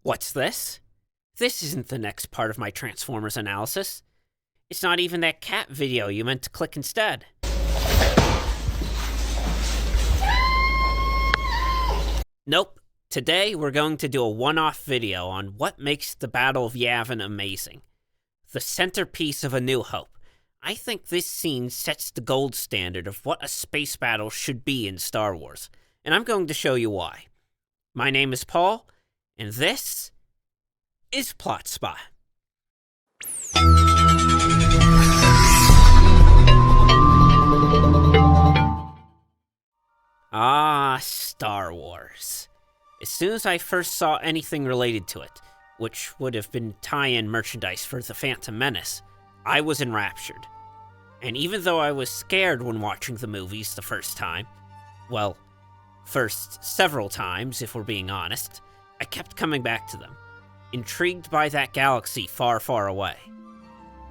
What's this? This isn't the next part of my Transformers analysis. It's not even that cat video you meant to click instead. Nope. Today we're going to do a one-off video on what makes the Battle of Yavin amazing. The centerpiece of A New Hope. I think this scene sets the gold standard of what a space battle should be in Star Wars, and I'm going to show you why. My name is Paul, and this is Plot Spot. Ah, Star Wars. As soon as I first saw anything related to it, which would have been tie-in merchandise for The Phantom Menace, I was enraptured. And even though I was scared when watching the movies the first time, well, first several times if we're being honest, I kept coming back to them, intrigued by that galaxy far, far away.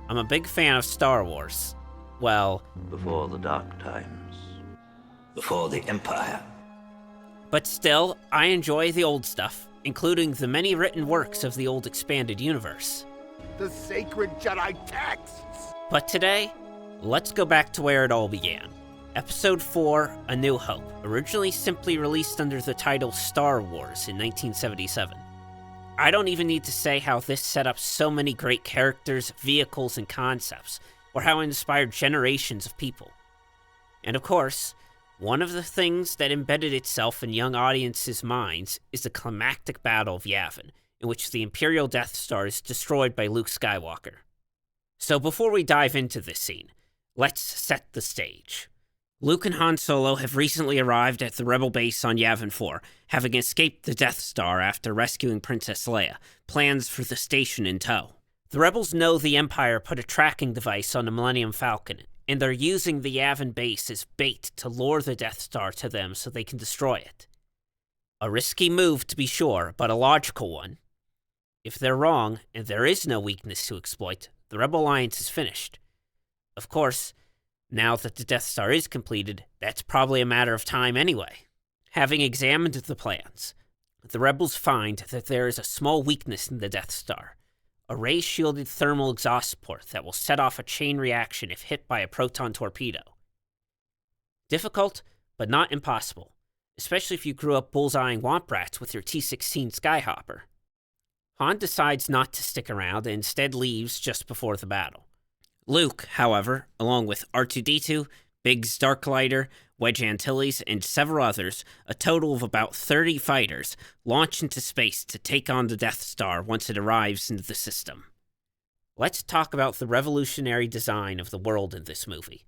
I'm a big fan of Star Wars. Well, before the dark times, before the Empire. But still, I enjoy the old stuff, including the many written works of the old expanded universe. The sacred Jedi texts! But today, let's go back to where it all began. Episode 4, A New Hope, originally simply released under the title Star Wars in 1977. I don't even need to say how this set up so many great characters, vehicles, and concepts, or how it inspired generations of people. And of course, one of the things that embedded itself in young audiences' minds is the climactic Battle of Yavin, in which the Imperial Death Star is destroyed by Luke Skywalker. So before we dive into this scene, let's set the stage. Luke and Han Solo have recently arrived at the Rebel base on Yavin 4, having escaped the Death Star after rescuing Princess Leia, plans for the station in tow. The Rebels know the Empire put a tracking device on the Millennium Falcon, and they're using the Yavin base as bait to lure the Death Star to them so they can destroy it. A risky move, to be sure, but a logical one. If they're wrong, and there is no weakness to exploit, the Rebel Alliance is finished. Of course, now that the Death Star is completed, that's probably a matter of time anyway. Having examined the plans, the Rebels find that there is a small weakness in the Death Star. A ray-shielded thermal exhaust port that will set off a chain reaction if hit by a proton torpedo. Difficult, but not impossible, especially if you grew up bullseyeing Womp Rats with your T-16 Skyhopper. Han decides not to stick around and instead leaves just before the battle. Luke, however, along with R2-D2, Biggs Darklighter, Wedge Antilles, and several others, a total of about 30 fighters, launch into space to take on the Death Star once it arrives into the system. Let's talk about the revolutionary design of the world in this movie.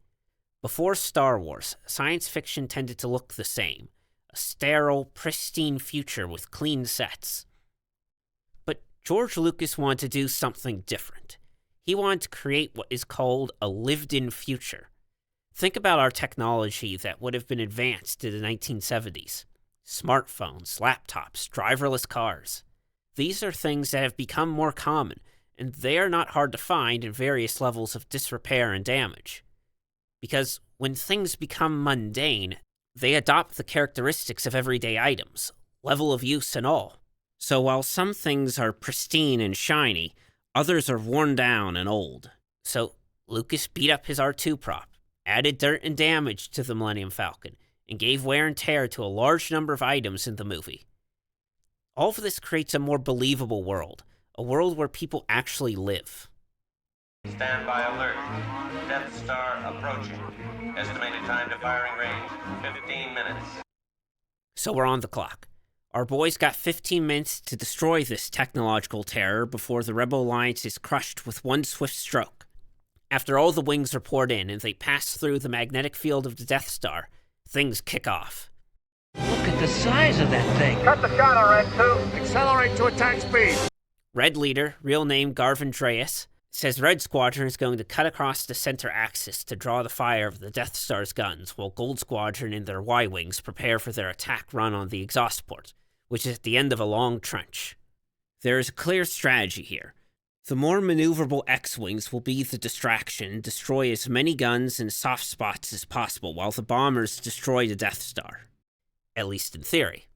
Before Star Wars, science fiction tended to look the same, a sterile, pristine future with clean sets. But George Lucas wanted to do something different. He wanted to create what is called a lived-in future. Think about our technology that would have been advanced in the 1970s. Smartphones, laptops, driverless cars. These are things that have become more common, and they are not hard to find in various levels of disrepair and damage. Because when things become mundane, they adopt the characteristics of everyday items, level of use and all. So while some things are pristine and shiny, others are worn down and old. So Lucas beat up his R2 prop, added dirt and damage to the Millennium Falcon, and gave wear and tear to a large number of items in the movie. All of this creates a more believable world, a world where people actually live. Stand by alert. Death Star approaching. Estimated time to firing range, 15 minutes. So we're on the clock. Our boys got 15 minutes to destroy this technological terror before the Rebel Alliance is crushed with one swift stroke. After all the wings are poured in and they pass through the magnetic field of the Death Star, things kick off. Look at the size of that thing. Cut the shot on Red 2. Accelerate to attack speed. Red Leader, real name Garvin Dreas, says Red Squadron is going to cut across the center axis to draw the fire of the Death Star's guns, while Gold Squadron and their Y-Wings prepare for their attack run on the exhaust port, which is at the end of a long trench. There is a clear strategy here. The more maneuverable X-Wings will be the distraction and destroy as many guns and soft spots as possible while the bombers destroy the Death Star. At least in theory.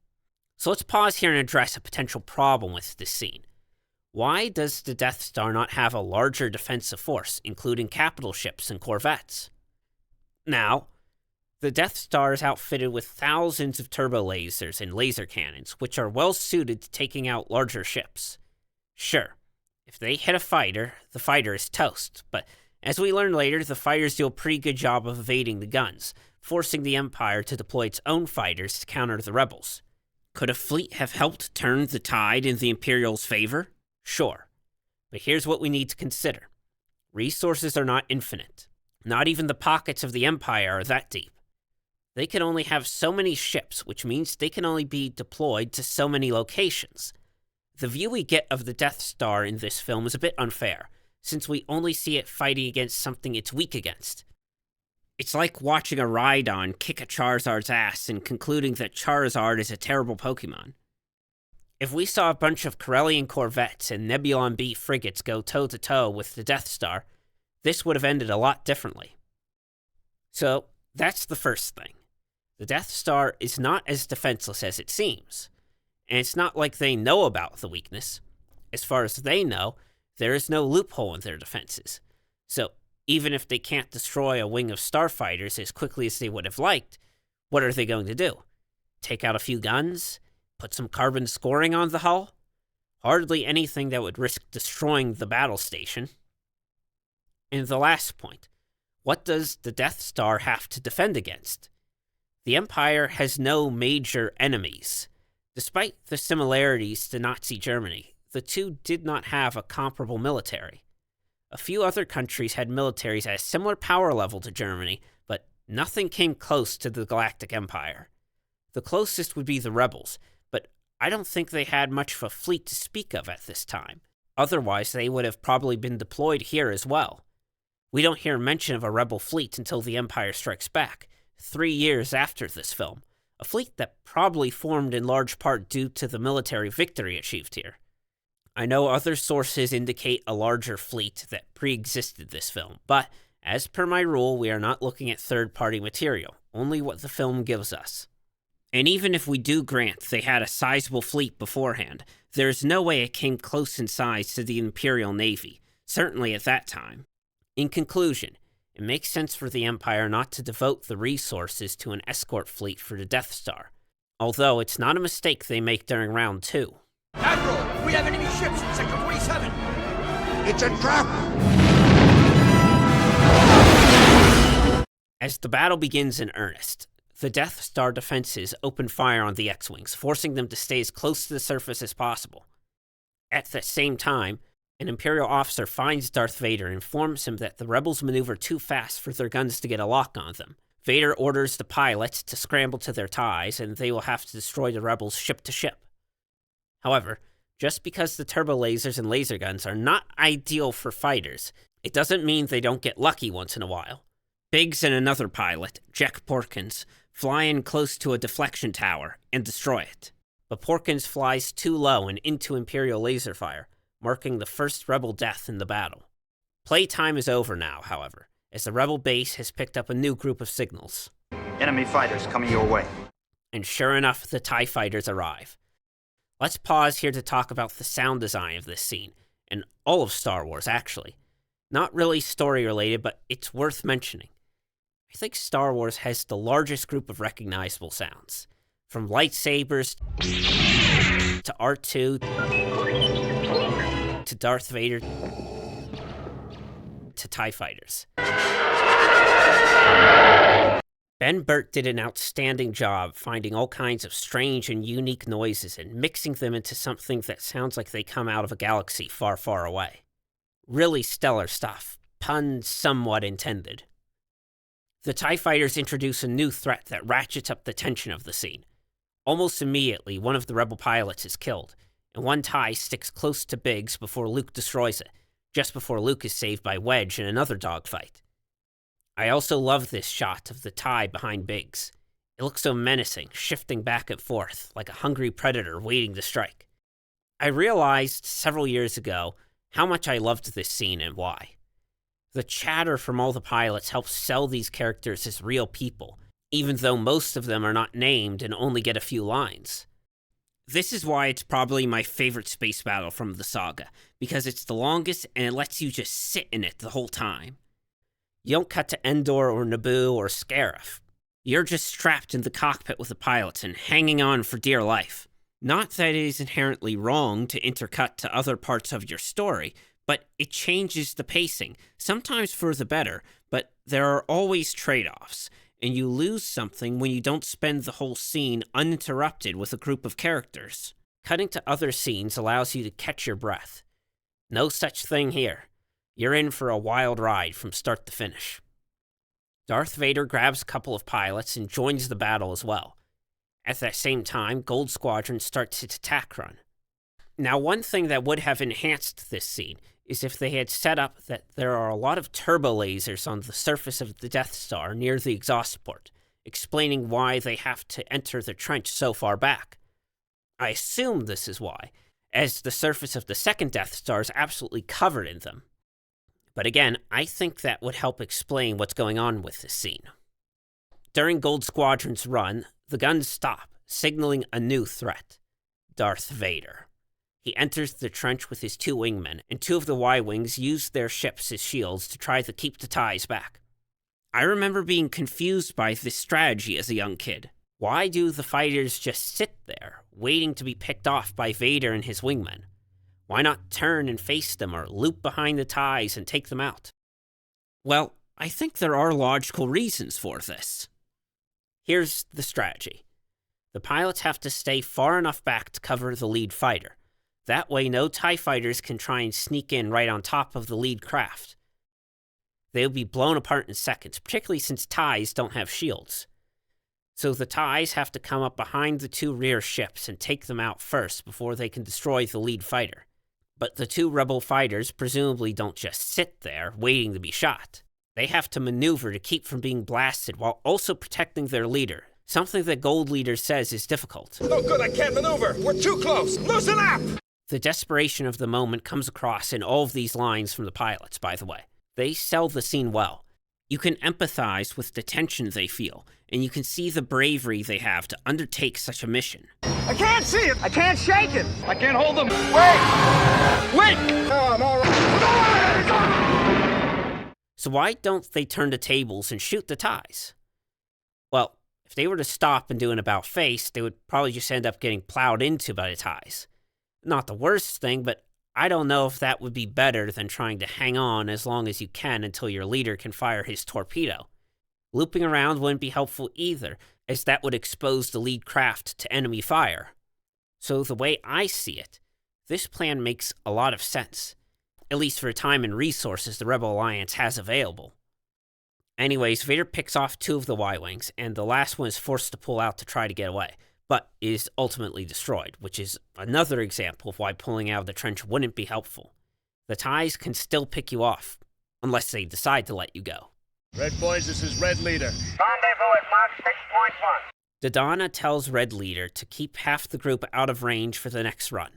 So let's pause here and address a potential problem with this scene. Why does the Death Star not have a larger defensive force, including capital ships and corvettes? Now, the Death Star is outfitted with thousands of turbo lasers and laser cannons, which are well suited to taking out larger ships. Sure, if they hit a fighter, the fighter is toast, but as we learn later, the fighters do a pretty good job of evading the guns, forcing the Empire to deploy its own fighters to counter the rebels. Could a fleet have helped turn the tide in the Imperials' favor? Sure, but here's what we need to consider. Resources are not infinite. Not even the pockets of the Empire are that deep. They can only have so many ships, which means they can only be deployed to so many locations. The view we get of the Death Star in this film is a bit unfair, since we only see it fighting against something it's weak against. It's like watching a Rhydon kick a Charizard's ass and concluding that Charizard is a terrible Pokemon. If we saw a bunch of Corellian corvettes and Nebulon B frigates go toe-to-toe with the Death Star, this would have ended a lot differently. So, that's the first thing. The Death Star is not as defenseless as it seems, and it's not like they know about the weakness. As far as they know, there is no loophole in their defenses. So, even if they can't destroy a wing of starfighters as quickly as they would have liked, what are they going to do? Take out a few guns? Put some carbon scoring on the hull? Hardly anything that would risk destroying the battle station. And the last point, what does the Death Star have to defend against? The Empire has no major enemies. Despite the similarities to Nazi Germany, the two did not have a comparable military. A few other countries had militaries at a similar power level to Germany, but nothing came close to the Galactic Empire. The closest would be the rebels, but I don't think they had much of a fleet to speak of at this time. Otherwise, they would have probably been deployed here as well. We don't hear mention of a rebel fleet until The Empire Strikes Back, 3 years after this film, a fleet that probably formed in large part due to the military victory achieved here. I know other sources indicate a larger fleet that pre-existed this film, but as per my rule, we are not looking at third-party material, only what the film gives us. And even if we do grant they had a sizable fleet beforehand, there is no way it came close in size to the Imperial Navy, certainly at that time. In conclusion, it makes sense for the Empire not to devote the resources to an escort fleet for the Death Star, although it's not a mistake they make during Round 2. Admiral, we have enemy ships in Sector 47. It's a trap. As the battle begins in earnest, the Death Star defenses open fire on the X-Wings, forcing them to stay as close to the surface as possible. At the same time, an Imperial officer finds Darth Vader and informs him that the rebels maneuver too fast for their guns to get a lock on them. Vader orders the pilots to scramble to their ties, and they will have to destroy the rebels ship to ship. However, just because the turbo lasers and laser guns are not ideal for fighters, it doesn't mean they don't get lucky once in a while. Biggs and another pilot, Jack Porkins, fly in close to a deflection tower and destroy it. But Porkins flies too low and into Imperial laser fire, marking the first rebel death in the battle. Playtime is over now, however, as the rebel base has picked up a new group of signals. Enemy fighters coming your way. And sure enough, the TIE fighters arrive. Let's pause here to talk about the sound design of this scene, and all of Star Wars, actually. Not really story-related, but it's worth mentioning. I think Star Wars has the largest group of recognizable sounds, from lightsabers to R2 to Darth Vader to TIE fighters. Ben Burtt did an outstanding job finding all kinds of strange and unique noises and mixing them into something that sounds like they come out of a galaxy far, far away. Really stellar stuff, pun somewhat intended. The TIE fighters introduce a new threat that ratchets up the tension of the scene. Almost immediately, one of the rebel pilots is killed, and one TIE sticks close to Biggs before Luke destroys it, just before Luke is saved by Wedge in another dogfight. I also love this shot of the TIE behind Biggs. It looks so menacing, shifting back and forth, like a hungry predator waiting to strike. I realized several years ago how much I loved this scene and why. The chatter from all the pilots helps sell these characters as real people, even though most of them are not named and only get a few lines. This is why it's probably my favorite space battle from the saga, because it's the longest and it lets you just sit in it the whole time. You don't cut to Endor or Naboo or Scarif. You're just strapped in the cockpit with the pilots and hanging on for dear life. Not that it is inherently wrong to intercut to other parts of your story, but it changes the pacing, sometimes for the better, but there are always trade-offs, and you lose something when you don't spend the whole scene uninterrupted with a group of characters. Cutting to other scenes allows you to catch your breath. No such thing here. You're in for a wild ride from start to finish. Darth Vader grabs a couple of pilots and joins the battle as well. At that same time, Gold Squadron starts its attack run. Now, one thing that would have enhanced this scene is if they had set up that there are a lot of turbo lasers on the surface of the Death Star near the exhaust port, explaining why they have to enter the trench so far back. I assume this is why, as the surface of the second Death Star is absolutely covered in them. But again, I think that would help explain what's going on with this scene. During Gold Squadron's run, the guns stop, signaling a new threat: Darth Vader. He enters the trench with his 2 wingmen, and 2 of the Y-Wings use their ships as shields to try to keep the TIEs back. I remember being confused by this strategy as a young kid. Why do the fighters just sit there, waiting to be picked off by Vader and his wingmen? Why not turn and face them or loop behind the TIEs and take them out? Well, I think there are logical reasons for this. Here's the strategy. The pilots have to stay far enough back to cover the lead fighter. That way, no TIE fighters can try and sneak in right on top of the lead craft. They'll be blown apart in seconds, particularly since TIEs don't have shields. So the TIEs have to come up behind the 2 rear ships and take them out first before they can destroy the lead fighter. But the 2 rebel fighters presumably don't just sit there waiting to be shot. They have to maneuver to keep from being blasted while also protecting their leader, something that Gold Leader says is difficult. No good, I can't maneuver. We're too close. Loosen up! The desperation of the moment comes across in all of these lines from the pilots, by the way. They sell the scene well. You can empathize with the tension they feel, and you can see the bravery they have to undertake such a mission. I can't see it. I can't shake it. I can't hold them. Wait! No, I'm all right. So why don't they turn the tables and shoot the TIEs? Well, if they were to stop and do an about-face, they would probably just end up getting plowed into by the TIEs. Not the worst thing, but I don't know if that would be better than trying to hang on as long as you can until your leader can fire his torpedo. Looping around wouldn't be helpful either, as that would expose the lead craft to enemy fire. So the way I see it, this plan makes a lot of sense, at least for the time and resources the Rebel Alliance has available. Anyways, Vader picks off 2 of the Y-Wings, and the last one is forced to pull out to try to get away, but is ultimately destroyed, which is another example of why pulling out of the trench wouldn't be helpful. The TIEs can still pick you off, unless they decide to let you go. Red boys, this is Red Leader. Rendezvous at Mark 6.1. Dodonna tells Red Leader to keep half the group out of range for the next run.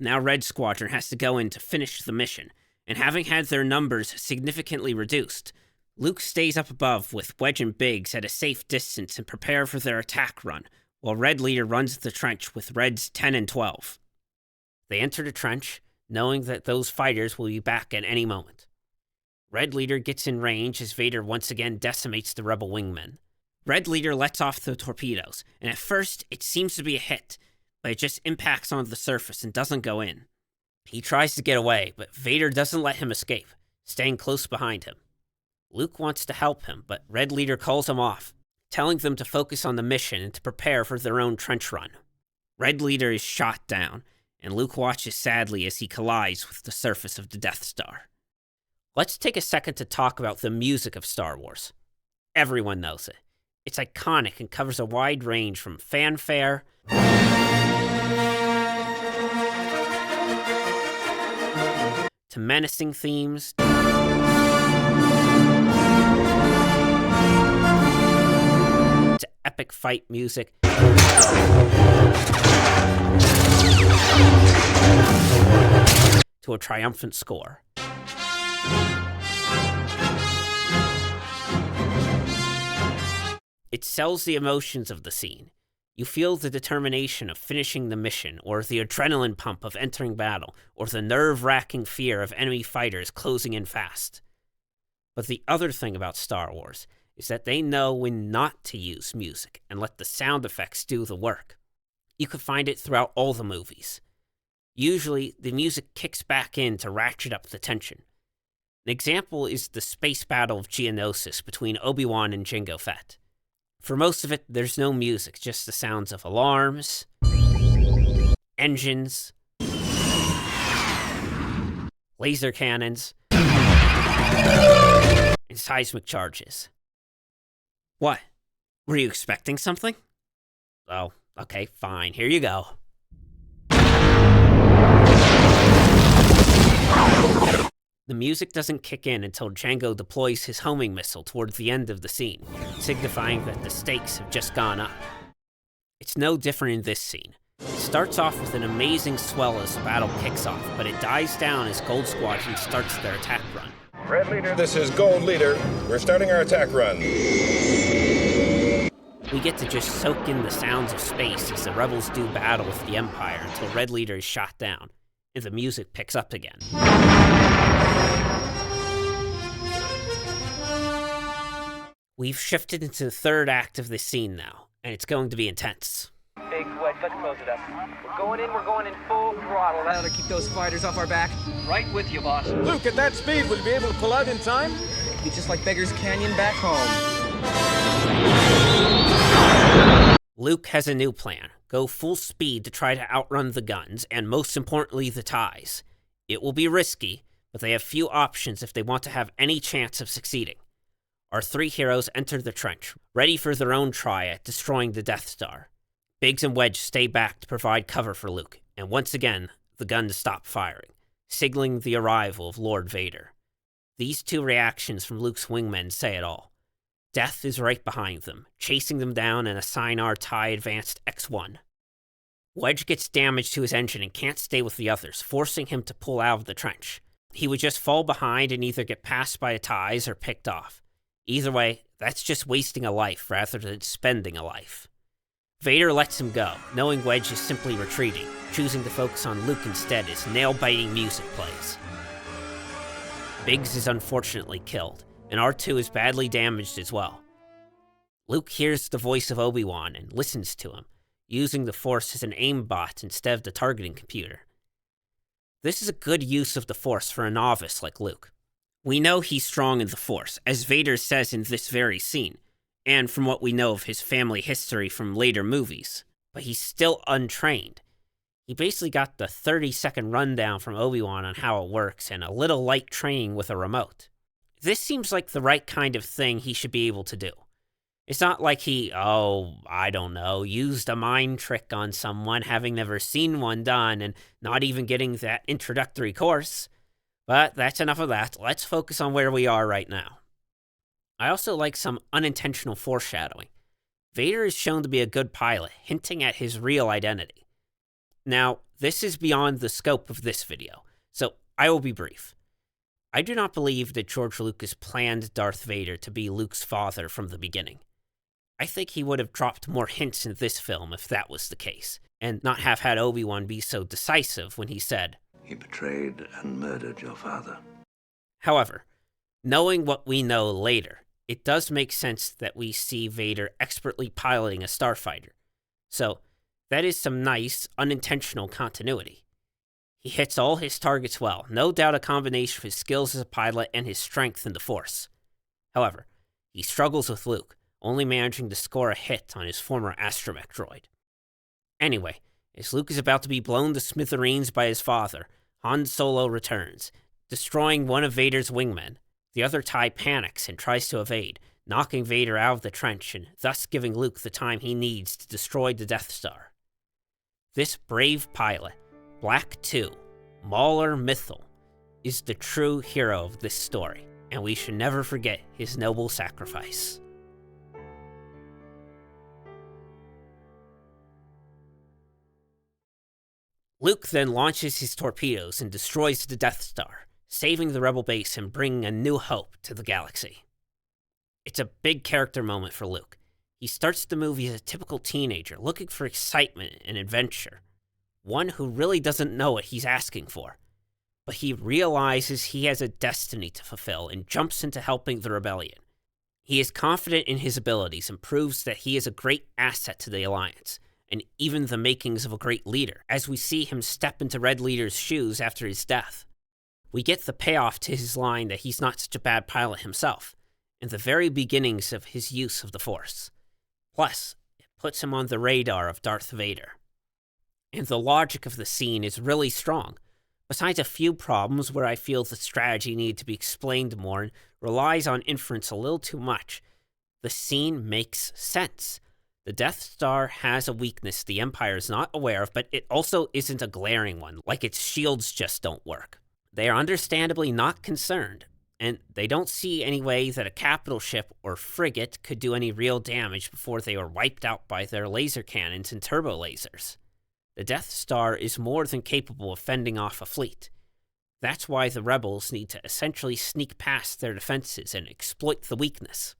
Now Red Squadron has to go in to finish the mission, and having had their numbers significantly reduced, Luke stays up above with Wedge and Biggs at a safe distance and prepare for their attack run, while Red Leader runs the trench with Reds 10 and 12. They enter the trench, knowing that those fighters will be back at any moment. Red Leader gets in range as Vader once again decimates the Rebel wingmen. Red Leader lets off the torpedoes, and at first it seems to be a hit, but it just impacts on the surface and doesn't go in. He tries to get away, but Vader doesn't let him escape, staying close behind him. Luke wants to help him, but Red Leader calls him off, telling them to focus on the mission and to prepare for their own trench run. Red Leader is shot down, and Luke watches sadly as he collides with the surface of the Death Star. Let's take a second to talk about the music of Star Wars. Everyone knows it. It's iconic and covers a wide range from fanfare to menacing themes to epic fight music to a triumphant score. It sells the emotions of the scene. You feel the determination of finishing the mission, or the adrenaline pump of entering battle, or the nerve-wracking fear of enemy fighters closing in fast. But the other thing about Star Wars is that they know when not to use music and let the sound effects do the work. You can find it throughout all the movies. Usually, the music kicks back in to ratchet up the tension. An example is the space battle of Geonosis between Obi-Wan and Jango Fett. For most of it, there's no music, just the sounds of alarms, engines, laser cannons, and seismic charges. What? Were you expecting something? Oh, okay, fine, here you go. The music doesn't kick in until Jango deploys his homing missile towards the end of the scene, signifying that the stakes have just gone up. It's no different in this scene. It starts off with an amazing swell as the battle kicks off, but it dies down as Gold Squadron starts their attack run. Red Leader, this is Gold Leader. We're starting our attack run. We get to just soak in the sounds of space as the rebels do battle with the Empire until Red Leader is shot down, and the music picks up again. We've shifted into the third act of this scene now, and it's going to be intense. Big Wedge, let's close it up. We're going in full throttle. That'll keep those fighters off our back. Right with you, boss. Luke, at that speed, will you be able to pull out in time? It'll be just like Beggar's Canyon back home. Luke has a new plan. Go full speed to try to outrun the guns, and most importantly, the TIEs. It will be risky, but they have few options if they want to have any chance of succeeding. Our three heroes enter the trench, ready for their own try at destroying the Death Star. Biggs and Wedge stay back to provide cover for Luke, and once again, the guns stop firing, signaling the arrival of Lord Vader. These two reactions from Luke's wingmen say it all. Death is right behind them, chasing them down in a Sinar TIE Advanced X-1. Wedge gets damage to his engine and can't stay with the others, forcing him to pull out of the trench. He would just fall behind and either get passed by the TIEs or picked off. Either way, that's just wasting a life rather than spending a life. Vader lets him go, knowing Wedge is simply retreating, choosing to focus on Luke instead as nail-biting music plays. Biggs is unfortunately killed, and R2 is badly damaged as well. Luke hears the voice of Obi-Wan and listens to him, using the Force as an aimbot instead of the targeting computer. This is a good use of the Force for a novice like Luke. We know he's strong in the Force, as Vader says in this very scene, and from what we know of his family history from later movies, but he's still untrained. He basically got the 30-second rundown from Obi-Wan on how it works and a little light training with a remote. This seems like the right kind of thing he should be able to do. It's not like he, used a mind trick on someone having never seen one done and not even getting that introductory course. But that's enough of that. Let's focus on where we are right now. I also like some unintentional foreshadowing. Vader is shown to be a good pilot, hinting at his real identity. Now, this is beyond the scope of this video, so I will be brief. I do not believe that George Lucas planned Darth Vader to be Luke's father from the beginning. I think he would have dropped more hints in this film if that was the case, and not have had Obi-Wan be so decisive when he said, He betrayed and murdered your father. However, knowing what we know later, it does make sense that we see Vader expertly piloting a starfighter. So, that is some nice, unintentional continuity. He hits all his targets well, no doubt a combination of his skills as a pilot and his strength in the Force. However, he struggles with Luke, only managing to score a hit on his former astromech droid. Anyway, as Luke is about to be blown to smithereens by his father, Han Solo returns, destroying one of Vader's wingmen. The other TIE panics and tries to evade, knocking Vader out of the trench and thus giving Luke the time he needs to destroy the Death Star. This brave pilot, Black 2, Mauler Mithil, is the true hero of this story, and we should never forget his noble sacrifice. Luke then launches his torpedoes and destroys the Death Star, saving the Rebel base and bringing a new hope to the galaxy. It's a big character moment for Luke. He starts the movie as a typical teenager, looking for excitement and adventure. One who really doesn't know what he's asking for. But he realizes he has a destiny to fulfill and jumps into helping the rebellion. He is confident in his abilities and proves that he is a great asset to the Alliance, and even the makings of a great leader, as we see him step into Red Leader's shoes after his death. We get the payoff to his line that he's not such a bad pilot himself, in the very beginnings of his use of the Force. Plus, it puts him on the radar of Darth Vader. And the logic of the scene is really strong, besides a few problems where I feel the strategy needed to be explained more and relies on inference a little too much. The scene makes sense. The Death Star has a weakness the Empire is not aware of, but it also isn't a glaring one, like its shields just don't work. They are understandably not concerned, and they don't see any way that a capital ship or frigate could do any real damage before they were wiped out by their laser cannons and turbo lasers. The Death Star is more than capable of fending off a fleet. That's why the rebels need to essentially sneak past their defenses and exploit the weakness.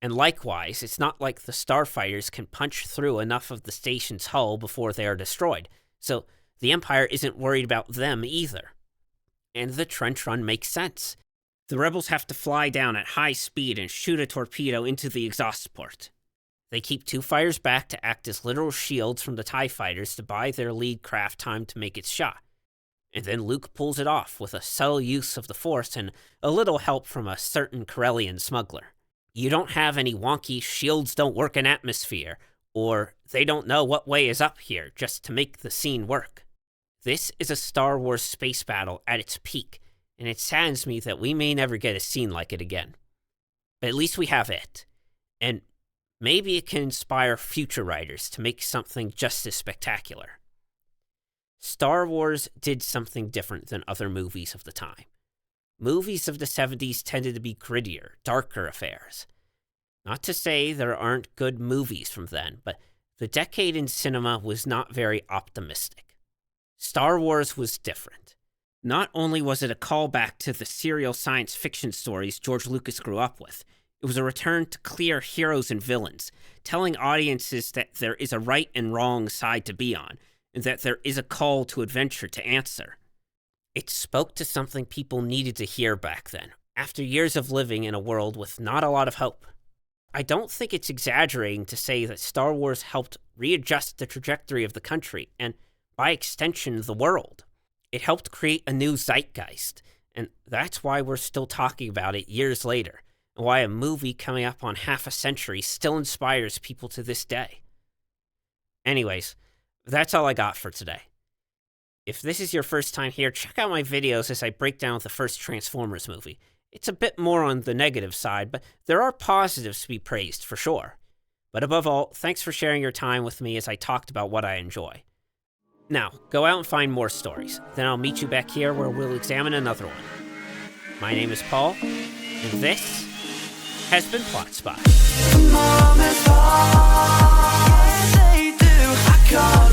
And likewise, it's not like the starfighters can punch through enough of the station's hull before they are destroyed, so the Empire isn't worried about them either. And the trench run makes sense. The rebels have to fly down at high speed and shoot a torpedo into the exhaust port. They keep two fighters back to act as literal shields from the TIE fighters to buy their lead craft time to make its shot. And then Luke pulls it off with a subtle use of the Force and a little help from a certain Corellian smuggler. You don't have any wonky shields don't work in atmosphere, or they don't know what way is up here just to make the scene work. This is a Star Wars space battle at its peak, and it saddens me that we may never get a scene like it again. But at least we have it. And maybe it can inspire future writers to make something just as spectacular. Star Wars did something different than other movies of the time. Movies of the 70s tended to be grittier, darker affairs. Not to say there aren't good movies from then, but the decade in cinema was not very optimistic. Star Wars was different. Not only was it a callback to the serial science fiction stories George Lucas grew up with, it was a return to clear heroes and villains, telling audiences that there is a right and wrong side to be on, and that there is a call to adventure to answer. It spoke to something people needed to hear back then, after years of living in a world with not a lot of hope. I don't think it's exaggerating to say that Star Wars helped readjust the trajectory of the country, and by extension, the world. It helped create a new zeitgeist, and that's why we're still talking about it years later, and why a movie coming up on half a century still inspires people to this day. Anyways, that's all I got for today. If this is your first time here, check out my videos as I break down the first Transformers movie. It's a bit more on the negative side, but there are positives to be praised, for sure. But above all, thanks for sharing your time with me as I talked about what I enjoy. Now, go out and find more stories. Then I'll meet you back here where we'll examine another one. My name is Paul, and this has been Plot Spot. Mom is hard, they do. I can't